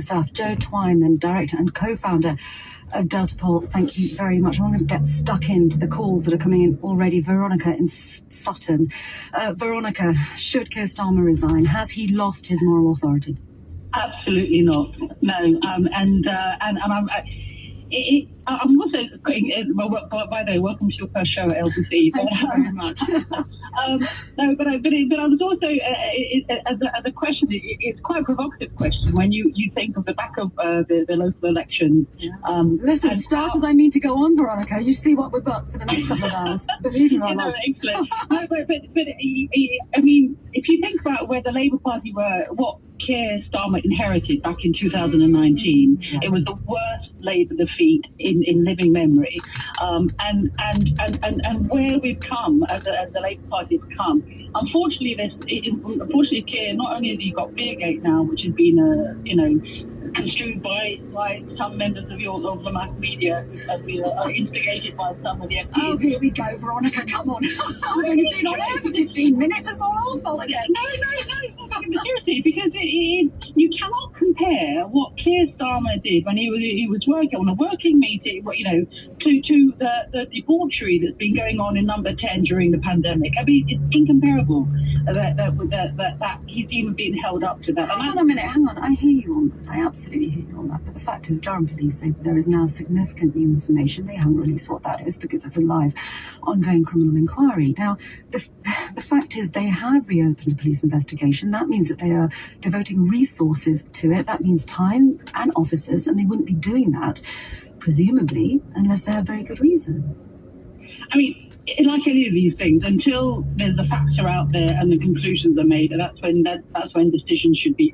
Staff, Joe Twyman, director and co-founder of Delta Poll, thank you very much. I'm going to get stuck into the calls that are coming in already. Veronica in Sutton. Veronica, should Keir Starmer resign? Has he lost his moral authority? Absolutely not. No. I'm also, by the way, welcome to your first show at LBC. Thank you very much. No, but I was also, as a question, it's quite a provocative question when you think of the back of the local elections. Listen, starters, I mean to go on, Veronica. You see what we've got for the next couple of hours. Believe me, my love. Excellent. No, but I mean, if you think about where the Labour Party were, what Keir Starmer inherited back in 2019, it was the worst Labour defeat in living memory, and where we've come as the Labour Party has come. Unfortunately, Keir, not only has he got Beergate now, which has been construed by some members of the mass media as we are instigated by some of the MPs. Oh, here we go, Veronica, come on. I've only been on air for 15 minutes, it's all our fault again. No, seriously, because you cannot compare what Keir Starmer did when he was working on a working meeting, to the debauchery that's been going on in Number 10 during the pandemic. I mean, it's incomparable that he's even being held up to that. Hang on a minute, I hear you on that. I absolutely hear you on that. But the fact is, Durham Police say there is now significant new information. They haven't released what that is because it's a live, ongoing criminal inquiry. Now, the fact is they have reopened a police investigation. That means that they are devoting resources to it. That means time and officers, and they wouldn't be doing that, presumably, unless they have very good reason. I mean, like any of these things, until the facts are out there and the conclusions are made, that's when decisions should be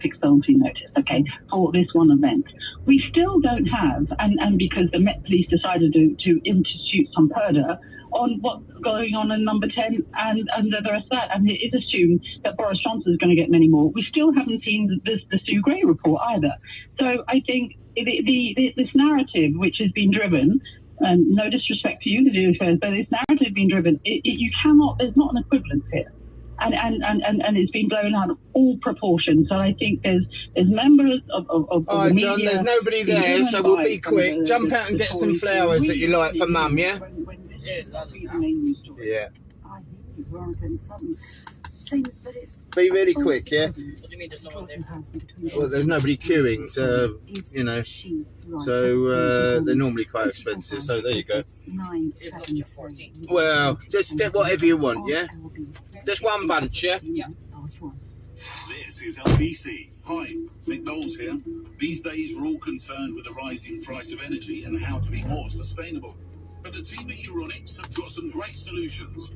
fixed-penalty notice. Okay, for this one event, we still don't have, and because the Met Police decided to institute some purdah on what's going on in Number 10 and the rest of that, and it is assumed that Boris Johnson is going to get many more. We still haven't seen the Sue Gray report either. So I think this narrative which has been driven, and no disrespect to you, the Daily Affairs, but this narrative being driven, you cannot. There's not an equivalent here, and it's been blown out of all proportions. So I think there's members of all right, the media. John, there's nobody there, so we'll be quick. Jump out and get some flowers that you like for Mum, yeah? Yeah. I hear you, Veronica and Sutton. Saying that it's Be really quick, yeah? What do you mean there's no one there? Well, there's nobody queuing, so, they're normally quite expensive, so there you go. Well, just get whatever you want, yeah? Just one bunch, yeah? Yeah. This is LBC. Hi, Mick Knowles here. These days we're all concerned with the rising price of energy and how to be more sustainable. But the team at Euronics have got some great solutions.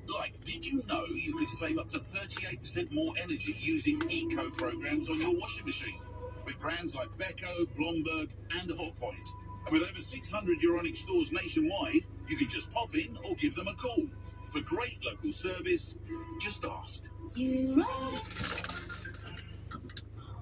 Like, did you know you could save up to 38% more energy using eco programs on your washing machine? With brands like Beko, Blomberg and Hotpoint. And with over 600 Euronics stores nationwide, you can just pop in or give them a call. For great local service, just ask.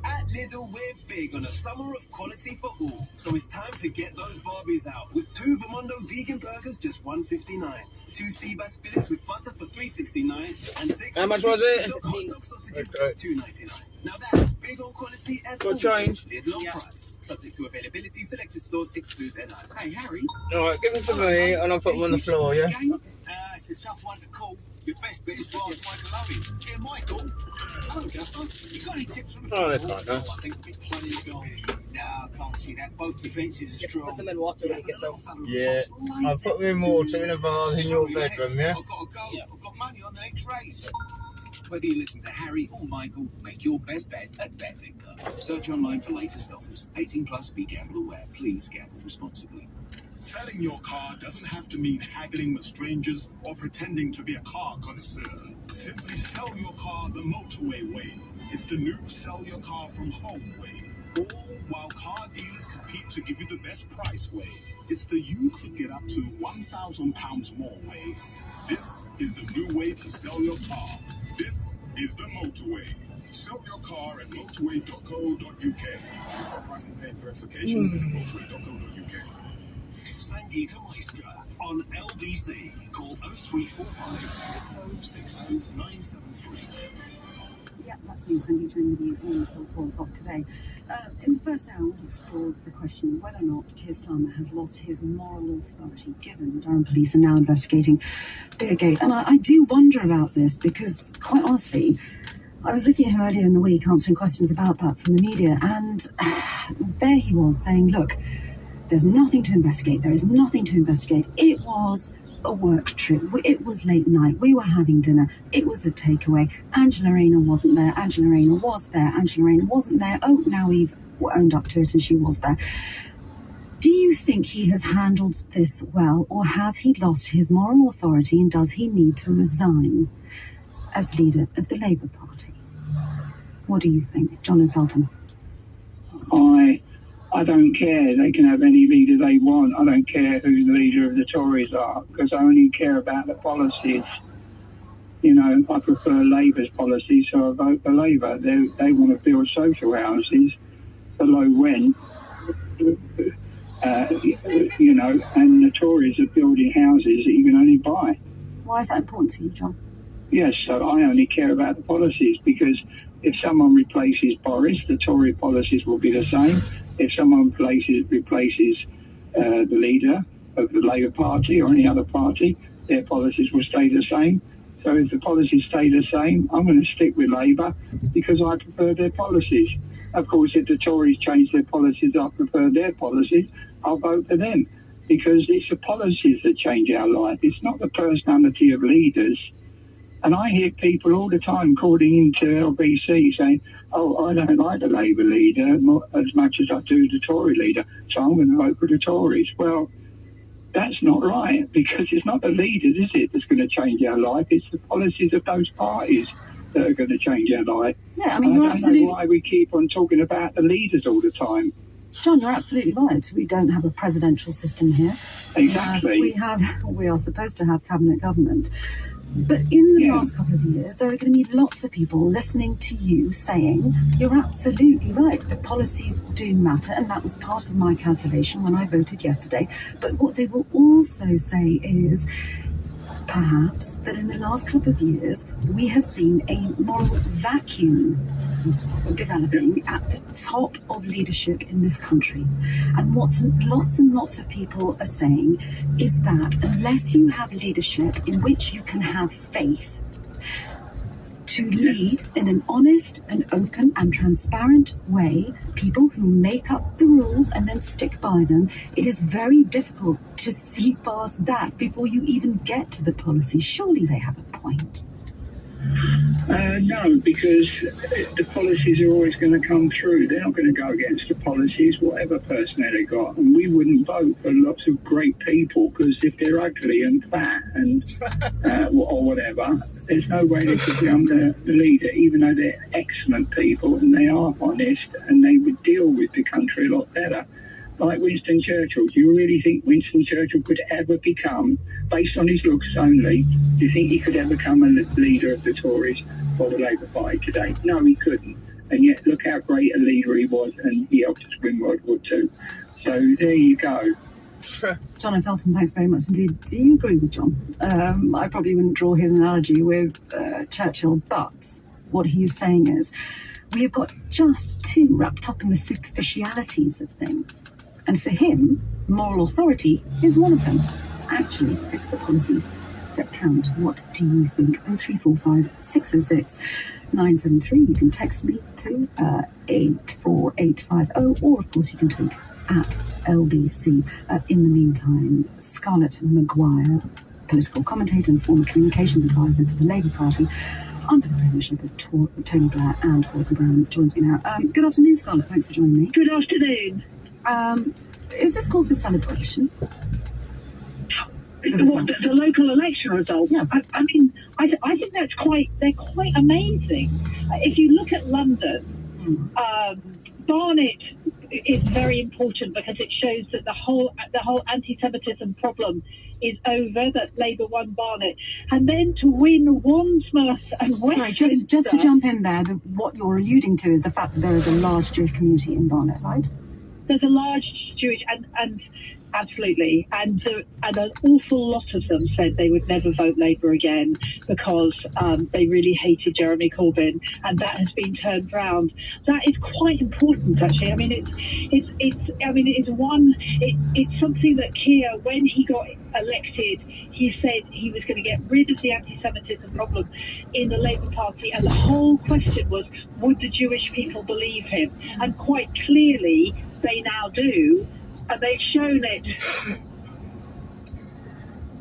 At Lidl, we're big on a summer of quality for all. So it's time to get those Barbies out with 2 Vermondo vegan burgers, just $1.59. 2 Seabass fillets with butter for $3.69. And 6 How much was it? hot dog sausages, just $2.99. Now that's big on quality and Got change? Lidl on price. Subject to availability, selected stores, excludes NI. Hey, Harry. Alright, give them to me and I'll put them on the floor, yeah? It's a tough one to call. Your best bet is to ask Michael Owen. Here, Michael. Hello, Gaffer. You got any tips from the Oh, that's fine, huh? I think we'll be plenty of goals. No, I can't see that. Both defences are strong. Put them in water when you get them. Yeah. I'll put them in water in a vase in your bedroom, yeah? I've got to go. I've got money on the next race. Whether you listen to Harry or Michael, make your best bet at BetVictor. Search online for latest offers. 18 plus, be gamble aware. Please gamble responsibly. Selling your car doesn't have to mean haggling with strangers or pretending to be a car connoisseur. Simply sell your car the motorway way. It's the new sell your car from home way. All while car dealers compete to give you the best price way. It's the you could get up to £1,000 more way. This is the new way to sell your car. This is the motorway. Sell your car at motorway.co.uk. For price and paid verification, visit motorway.co.uk. Sangeeta Meister on LBC. Call 0345 6060 973. Yeah, That's me, Cindy, joining with you until 4 o'clock today. In the first hour, we explored the question of whether or not Keir Starmer has lost his moral authority, given the Durham police are now investigating Beergate. And I do wonder about this because, quite honestly, I was looking at him earlier in the week answering questions about that from the media, and there he was saying, look, there's nothing to investigate. There is nothing to investigate. It was a work trip. It was late night. We were having dinner. It was a takeaway. Angela Rayner wasn't there. Angela Rayner was there. Angela Rayner wasn't there. Oh, now we've owned up to it and she was there. Do you think he has handled this well, or has he lost his moral authority and does he need to resign as leader of the Labour Party? What do you think, John and Felton? I don't care. They can have any leader they want. I don't care who the leader of the Tories are, because I only care about the policies. You know, I prefer Labour's policies, so I vote for Labour. They want to build social houses for low rent, you know, and the Tories are building houses that you can only buy. Why is that important to you, John? Yes, so I only care about the policies, because if someone replaces Boris, the Tory policies will be the same. If someone replaces the leader of the Labour Party or any other party, their policies will stay the same. So if the policies stay the same, I'm going to stick with Labour because I prefer their policies. Of course, if the Tories change their policies, I prefer their policies, I'll vote for them, because it's the policies that change our life. It's not the personality of leaders. And I hear people all the time calling into LBC saying, oh, I don't like the Labour leader as much as I do the Tory leader, so I'm going to vote for the Tories. Well, that's not right, because it's not the leaders, is it, that's going to change our life? It's the policies of those parties that are going to change our life. Yeah, I mean, you're absolutely... I don't know why we keep on talking about the leaders all the time. John, you're absolutely right. We don't have a presidential system here. Exactly. We are supposed to have cabinet government. But in the last couple of years, there are going to be lots of people listening to you saying, you're absolutely right, the policies do matter, and that was part of my calculation when I voted yesterday. But what they will also say is, perhaps, that in the last couple of years, we have seen a moral vacuum developing at the top of leadership in this country. And what lots and lots of people are saying is that unless you have leadership in which you can have faith to lead in an honest and open and transparent way, people who make up the rules and then stick by them, it is very difficult to see past that before you even get to the policy. Surely they have a point. No, because the policies are always going to come through. They're not going to go against the policies, whatever personnel they got. And we wouldn't vote for lots of great people, because if they're ugly and fat and or whatever, there's no way they could become the leader, even though they're excellent people and they are honest and they would deal with the country a lot better. Like Winston Churchill. Do you really think Winston Churchill could ever become, based on his looks only, do you think he could ever become a leader of the Tories or the Labour Party today? No, he couldn't. And yet, look how great a leader he was, and he helped us win World War II. So there you go. John and Felton, thanks very much indeed. Do you agree with John? I probably wouldn't draw his analogy with Churchill, but what he's saying is we have got just too wrapped up in the superficialities of things. And for him, moral authority is one of them. Actually, it's the policies that count. What do you think? 0345 606 973. You can text me to 84850, or of course you can tweet at LBC. In the meantime, Scarlett Maguire, political commentator and former communications advisor to the Labour Party, under the premiership of Tony Blair and Gordon Brown, joins me now. Good afternoon, Scarlett. Thanks for joining me. Good afternoon. Is this cause for celebration? The local election results. Yeah. I mean, I think they're quite amazing. If you look at London, Barnet is very important because it shows that the whole anti-Semitism problem is over, that Labour won Barnet. And then to win Wandsworth and Westminster... Sorry, just to jump in there, what you're alluding to is the fact that there is a large Jewish community in Barnet, right? there's a large Jewish and absolutely, and an awful lot of them said they would never vote Labour again because they really hated Jeremy Corbyn, and that has been turned round. That is quite important, actually. I mean, it's something that Keir, when he got elected, he said he was going to get rid of the anti-Semitism problem in the Labour Party, and the whole question was, would the Jewish people believe him? And quite clearly, they now do. And they've shown it.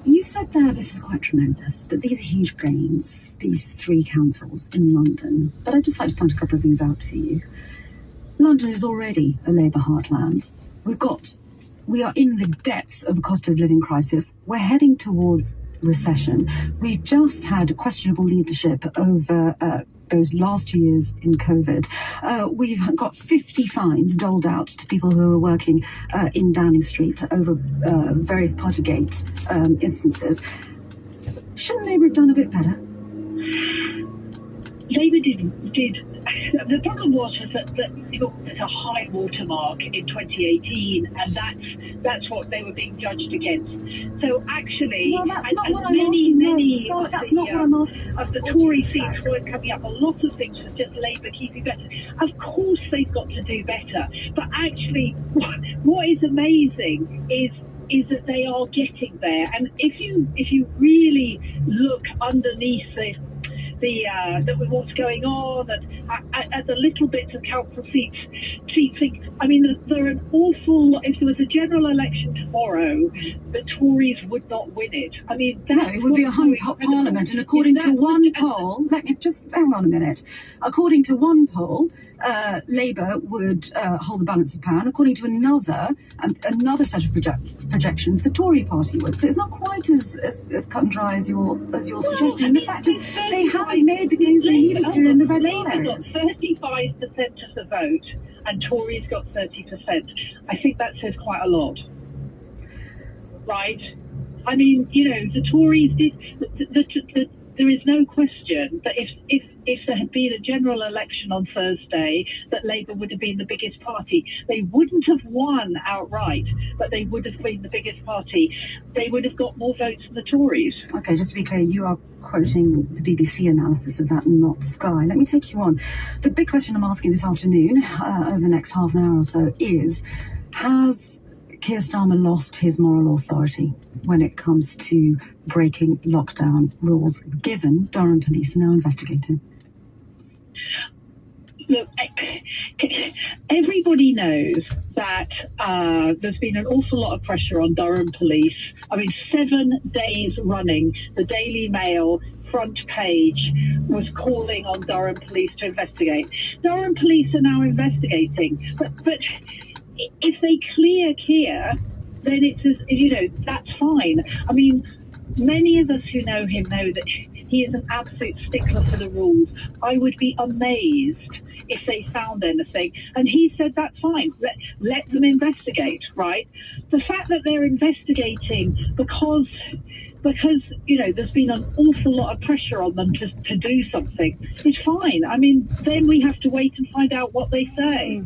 You said there, this is quite tremendous, that these are huge gains, these 3 councils in London. But I'd just like to point a couple of things out to you. London is already a Labour heartland. We are in the depths of a cost of living crisis. We're heading towards recession. We've just had questionable leadership over those last 2 years in COVID. We've got 50 fines doled out to people who are working in Downing Street over various Partygate instances. Shouldn't Labour have done a bit better? Labour did. The problem was that there's a high watermark in 2018, and that's what they were being judged against. So actually, well, that's not what I'm asking. Scarlett, that's not what I'm asking. Of the Tory seats weren't coming up. A lot of things was just Labour keeping better. Of course, they've got to do better. But actually, what is amazing is that they are getting there. And if you really look underneath with what's going on and at the little bits of council seats, I mean, there are an awful lot. If there was a general election tomorrow, the Tories would not win it. I mean, no, it would be a hung parliament, and according to one poll, let me just hang on a minute. According to one poll, Labour would hold the balance of power, and according to another set of projections, the Tory party would. So it's not quite as cut and dry as you're suggesting. And the fact is, they haven't made the gains they needed to in the red wall areas. Labour got 35% of the vote, and Tories got 30%. I think that says quite a lot, right? I mean, the Tories did. There is no question that if there had been a general election on Thursday, that Labour would have been the biggest party. They wouldn't have won outright, but they would have been the biggest party. They would have got more votes than the Tories. Okay, just to be clear, you are quoting the BBC analysis of that and not Sky. Let me take you on. The big question I'm asking this afternoon, over the next half an hour or so, is, has Keir Starmer lost his moral authority when it comes to breaking lockdown rules, given Durham Police are now investigating? Look, everybody knows that there's been an awful lot of pressure on Durham Police. I mean, 7 days running, the Daily Mail front page was calling on Durham Police to investigate. Durham Police are now investigating, but if they clear Keir, then that's fine. I mean, many of us who know him know that he is an absolute stickler for the rules. I would be amazed if they found anything. And he said, that's fine. Let them investigate, right? The fact that they're investigating because there's been an awful lot of pressure on them to do something is fine. I mean, then we have to wait and find out what they say.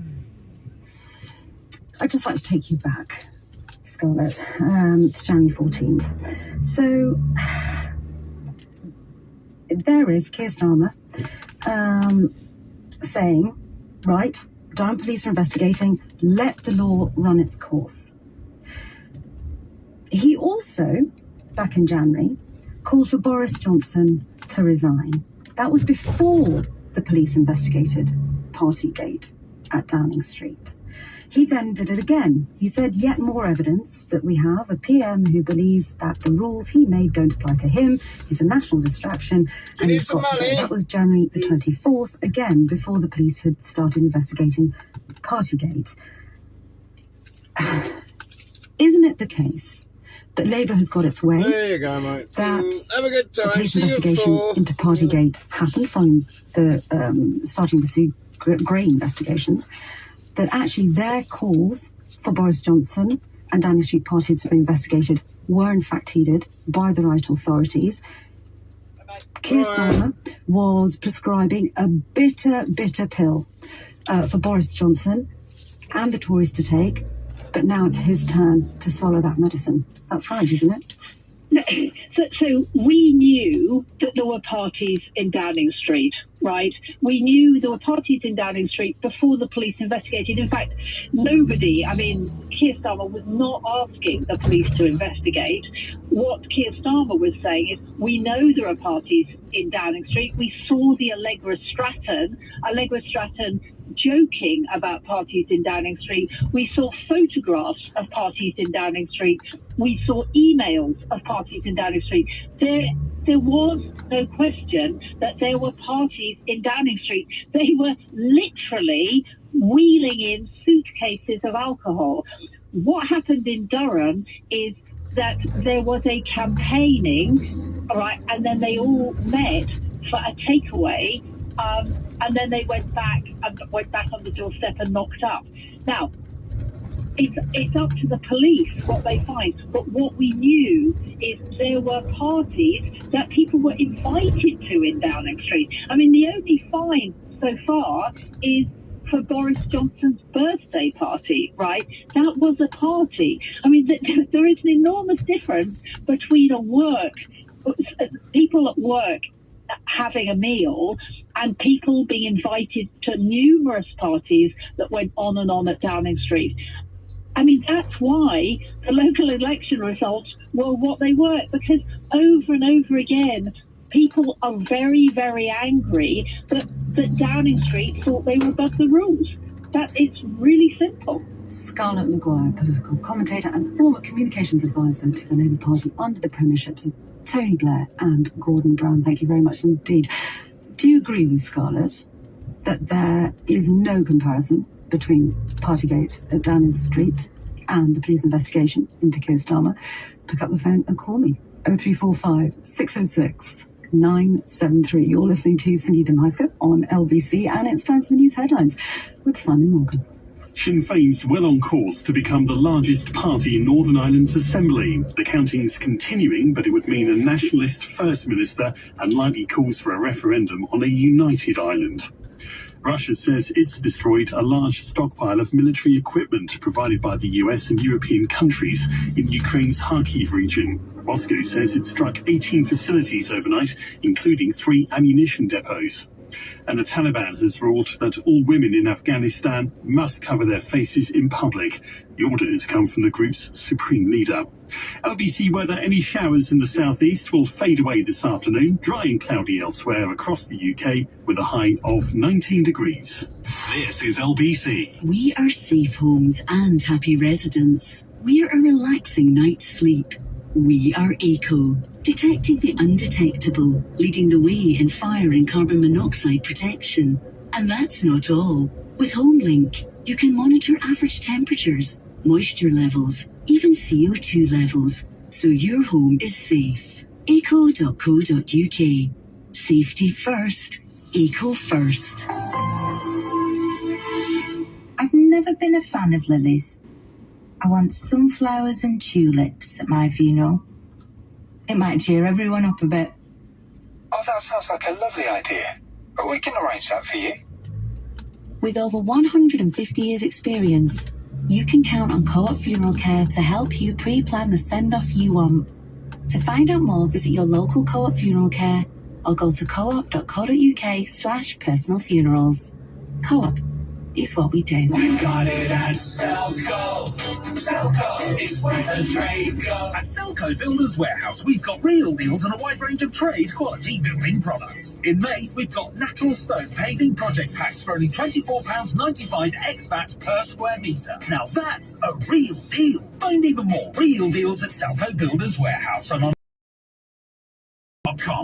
I'd just like to take you back, Scarlett, to January 14th. So there is Keir Starmer saying, right, Durham Police are investigating, let the law run its course. He also, back in January, called for Boris Johnson to resign. That was before the police investigated Partygate at Downing Street. He then did it again. He said, yet more evidence that we have a PM who believes that the rules he made don't apply to him. He's a national distraction. And he's got to go. That was January the 24th, again, before the police had started investigating Partygate. Isn't it the case that Labour has got its way? There you go, mate. That have a good time. the police investigation into Partygate happened following the starting the Sue Gray investigations, that actually their calls for Boris Johnson and Downing Street parties to be investigated were in fact heeded by the right authorities. Keir Starmer was prescribing a bitter pill for Boris Johnson and the Tories to take, but now it's his turn to swallow that medicine. That's right, isn't it? No, so we knew that there were parties in Downing Street, right? We knew there were parties in Downing Street before the police investigated. In fact, nobody, Keir Starmer was not asking the police to investigate. What Keir Starmer was saying is, we know there are parties in Downing Street. We saw the Allegra Stratton joking about parties in Downing Street. We saw photographs of parties in Downing Street. We saw emails of parties in Downing Street. There was no question that there were parties in Downing Street. They were literally wheeling in suitcases of alcohol. What happened in Durham is that there was a campaigning, all right, and then they all met for a takeaway, and then they went back on the doorstep and knocked up. Now, it's up to the police what they find, but what we knew is there were parties that people were invited to in Downing Street. The only fine so far is for Boris Johnson's birthday party, right? That was a party. There is an enormous difference between people at work having a meal and people being invited to numerous parties that went on and on at Downing Street. That's why the local election results were what they were, because over and over again, people are very, very angry that Downing Street thought they were above the rules. It's really simple. Scarlett Maguire, political commentator and former communications advisor to the Labour Party under the premierships of Tony Blair and Gordon Brown. Thank you very much indeed. Do you agree with Scarlett that there is no comparison between Partygate at Downing Street and the police investigation into Keir Starmer? Pick up the phone and call me. 0345 606 973. You're listening to Sangeeta Maiska on LBC, and it's time for the news headlines with Simon Morgan. Sinn Féin's well on course to become the largest party in Northern Ireland's Assembly. The counting's continuing, but it would mean a nationalist First Minister and likely calls for a referendum on a united Ireland. Russia says it's destroyed a large stockpile of military equipment provided by the US and European countries in Ukraine's Kharkiv region. Moscow says it struck 18 facilities overnight, including 3 ammunition depots. And the Taliban has ruled that all women in Afghanistan must cover their faces in public. The order has come from the group's supreme leader. LBC weather: any showers in the southeast will fade away this afternoon. Dry and cloudy elsewhere across the UK with a high of 19 degrees. This is LBC. We are safe homes and happy residents. We are a relaxing night's sleep. We are ECO, detecting the undetectable, leading the way in fire and carbon monoxide protection. And that's not all. With HomeLink, you can monitor average temperatures, moisture levels, even CO2 levels, so your home is safe. eco.co.uk. Safety first. ECO first. I've never been a fan of lilies. I want sunflowers and tulips at my funeral. It might cheer everyone up a bit. Oh, that sounds like a lovely idea. We can arrange that for you. With over 150 years' experience, you can count on Co-op Funeral Care to help you pre-plan the send-off you want. To find out more, visit your local Co-op Funeral Care or go to coop.co.uk/personal-funerals. Co-op is what we do. We got it at Selco. Selco is where the trade goes. At Selco Builders Warehouse, we've got real deals on a wide range of trade quality building products. In May, we've got natural stone paving project packs for only £24.95 ex-VAT per square metre. Now that's a real deal. Find even more real deals at Selco Builders Warehouse and on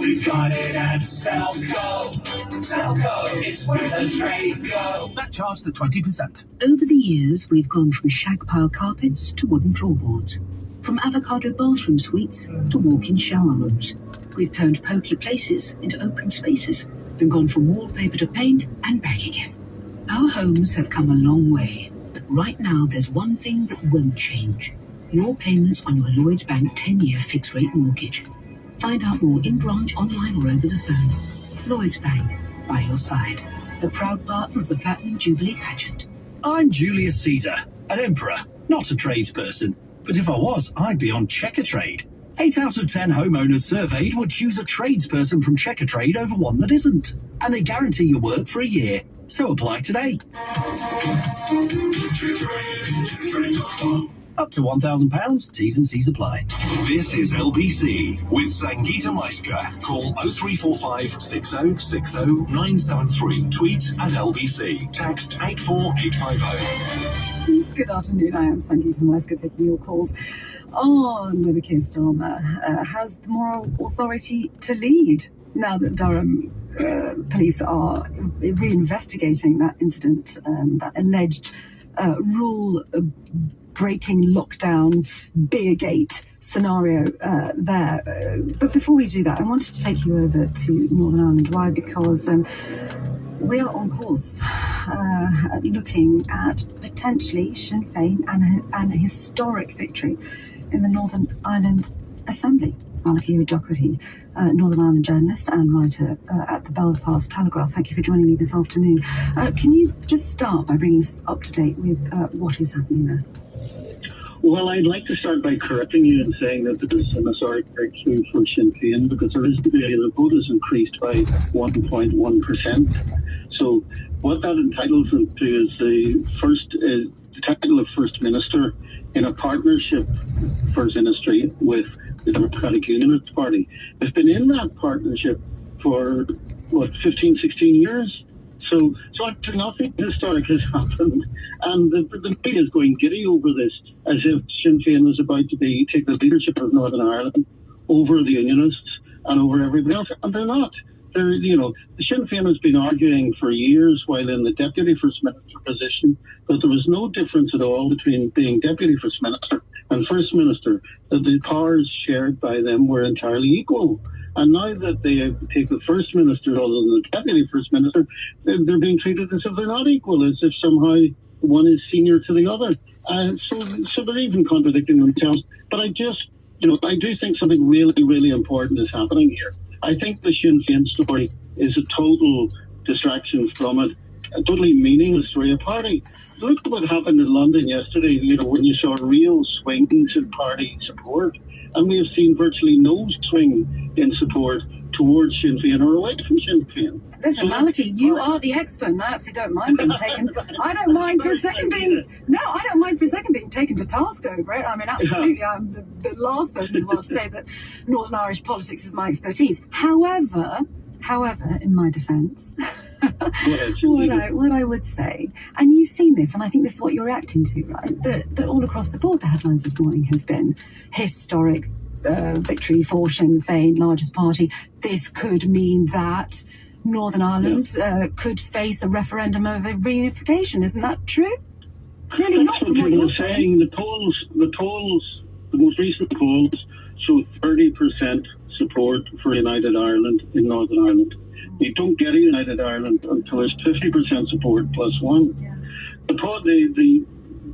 We got it at Selco. Selco is where the trade goes. that charge the 20%. Over the years, we've gone from shag pile carpets to wooden floorboards, from avocado bathroom suites to walk-in shower rooms. We've turned pokey places into open spaces and gone from wallpaper to paint and back again. Our homes have come a long way, but right now there's one thing that won't change: your payments on your Lloyds Bank 10-year fixed-rate mortgage. Find out more in branch, online or over the phone. Lloyds Bank, by your side. A proud partner of the Platinum Jubilee pageant. I'm Julius Caesar, an emperor, not a tradesperson. But if I was, I'd be on Checkatrade. 8 out of 10 homeowners surveyed would choose a tradesperson from Checkatrade over one that isn't. And they guarantee your work for a year. So apply today. Up to £1,000, T's and C's apply. This is LBC with Sangeeta Maiska. Call 0345 6060 973. Tweet at LBC. Text 84850. Good afternoon, I am Sangeeta Maiska taking your calls on whether Keir Starmer has the moral authority to lead now that Durham police are reinvestigating that incident, that alleged rule-breaking lockdown Beergate scenario there. But before we do that, I wanted to take you over to Northern Ireland. Why? Because we are on course looking at potentially Sinn Féin and an historic victory in the Northern Ireland Assembly. Malachy O'Doherty, Northern Ireland journalist and writer at the Belfast Telegraph. Thank you for joining me this afternoon. Can you just start by bringing us up to date with what is happening there? Well, I'd like to start by correcting you and saying that this is an historic breakthrough for Sinn Féin, because there is the vote has increased by 1.1%. So what that entitles them to is the title of First Minister in a partnership First Ministry with the Democratic Unionist Party. They've been in that partnership for, 15, 16 years? So actually nothing historic has happened. And the media is going giddy over this, as if Sinn Féin was about to take the leadership of Northern Ireland over the Unionists and over everybody else. And they're not. The Sinn Féin has been arguing for years while in the Deputy First Minister position that there was no difference at all between being Deputy First Minister and First Minister, that the powers shared by them were entirely equal. And now that they take the First Minister rather than the Deputy First Minister, they're being treated as if they're not equal, as if somehow one is senior to the other. So they're even contradicting themselves. But I do think something really, really important is happening here. I think the Sinn Féin story is a total distraction from it, a totally meaningless story of party. Look at what happened in London yesterday, when you saw real swings in party support. And we have seen virtually no swing in support towards Sinn Féin or away from Sinn Féin. Listen, Malachy, you are the expert, and I absolutely don't mind being taken. I don't mind for a second being taken to task over it. I mean, absolutely, I'm the last person in the world to say that Northern Irish politics is my expertise. However, in my defence, what I would say, and you've seen this, and I think this is what you're reacting to, right? That all across the board, the headlines this morning have been historic victory for Sinn Féin, largest party. This could mean that Northern Ireland could face a referendum over reunification. Isn't that true? Clearly not. From what you're saying, the most recent polls show 30% support for United Ireland in Northern Ireland. You don't get a United Ireland until there's 50% support plus one. Yeah.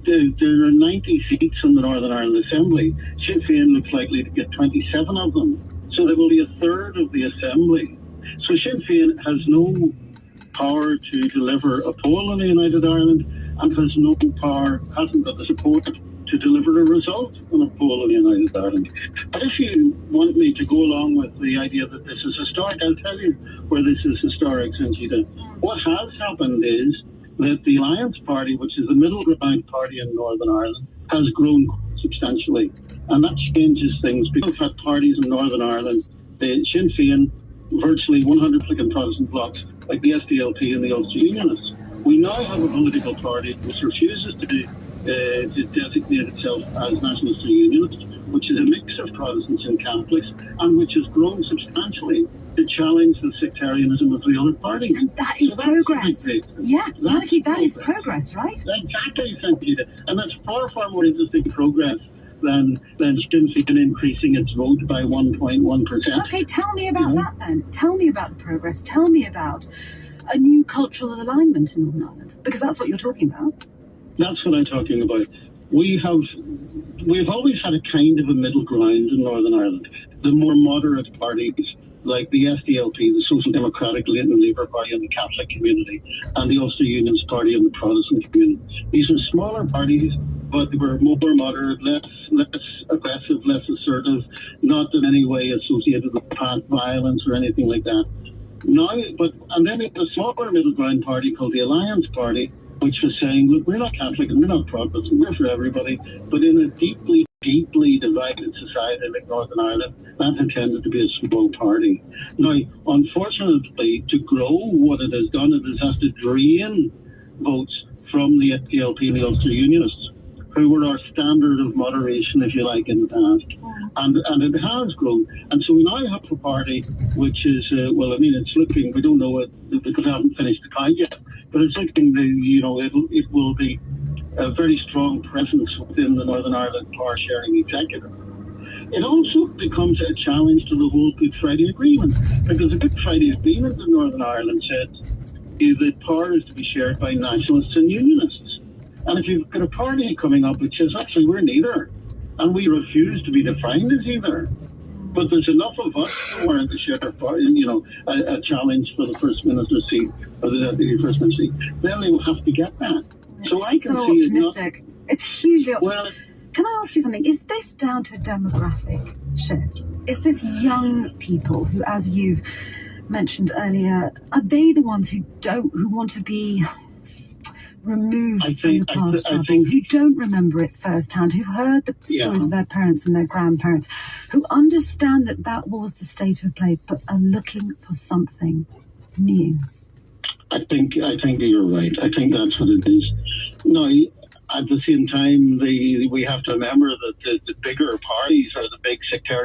There are 90 seats in the Northern Ireland Assembly. Sinn Féin looks likely to get 27 of them. So they will be a third of the Assembly. So Sinn Féin has no power to deliver a poll in the United Ireland and hasn't got the support to deliver a result on a poll in the United Ireland. But if you want me to go along with the idea that this is historic, I'll tell you where this is historic, Sangeeta. What has happened is that the Alliance Party, which is the middle ground party in Northern Ireland, has grown substantially. And that changes things. Because we've had parties in Northern Ireland, the Sinn Féin, virtually 100 Republican Protestant blocs, like the SDLP and the Ulster Unionists. We now have a political party which refuses to designate itself as Nationalist or Unionist, which is a mix of Protestants and Catholics, and which has grown substantially to challenge the sectarianism of the other parties. And that is progress. Yeah, Malachy, that is progress, right? Exactly, Sangeeta. And that's far, far more interesting progress than Sinn Féin increasing its vote by 1.1%. Okay, tell me about that then. Tell me about the progress. Tell me about a new cultural alignment in Northern Ireland, because that's what you're talking about. That's what I'm talking about. We've always had a kind of a middle ground in Northern Ireland. The more moderate parties like the SDLP, the Social Democratic Labour Party in the Catholic community, and the Ulster Unionist Party in the Protestant community. These were smaller parties, but they were more moderate, less aggressive, less assertive, not in any way associated with violence or anything like that. And then we had a smaller middle ground party called the Alliance Party, which was saying, look, we're not Catholic and we're not Protestant, we're for everybody, but in a deeply divided society like Northern Ireland, that had tended to be a small party. Now, unfortunately, to grow, what it has done, it has to drain votes from the SDLP and the Ulster Unionists, who were our standard of moderation, if you like, in the past. And it has grown. And so we now have a party which is, it's looking, we don't know it because I haven't finished the count yet, but it's looking, it will be a very strong presence within the Northern Ireland power sharing executive. It also becomes a challenge to the whole Good Friday Agreement, because the Good Friday Agreement in Northern Ireland said is that power is to be shared by nationalists and unionists. And if you've got a party coming up which says, actually, we're neither, and we refuse to be defined as either, but there's enough of us who are in the share a challenge for the First Minister's seat, or the Deputy First Minister's seat, then they will have to get that. It's so optimistic. It's hugely optimistic. Can I ask you something? Is this down to a demographic shift? Is this young people who, as you've mentioned earlier, are they the ones who want to be removed from the past struggle, who don't remember it firsthand, who've heard the stories of their parents and their grandparents, who understand that was the state of play, but are looking for something new? I think you're right. I think that's what it is. Now, at the same time, we have to remember that the bigger parties are the big sectarian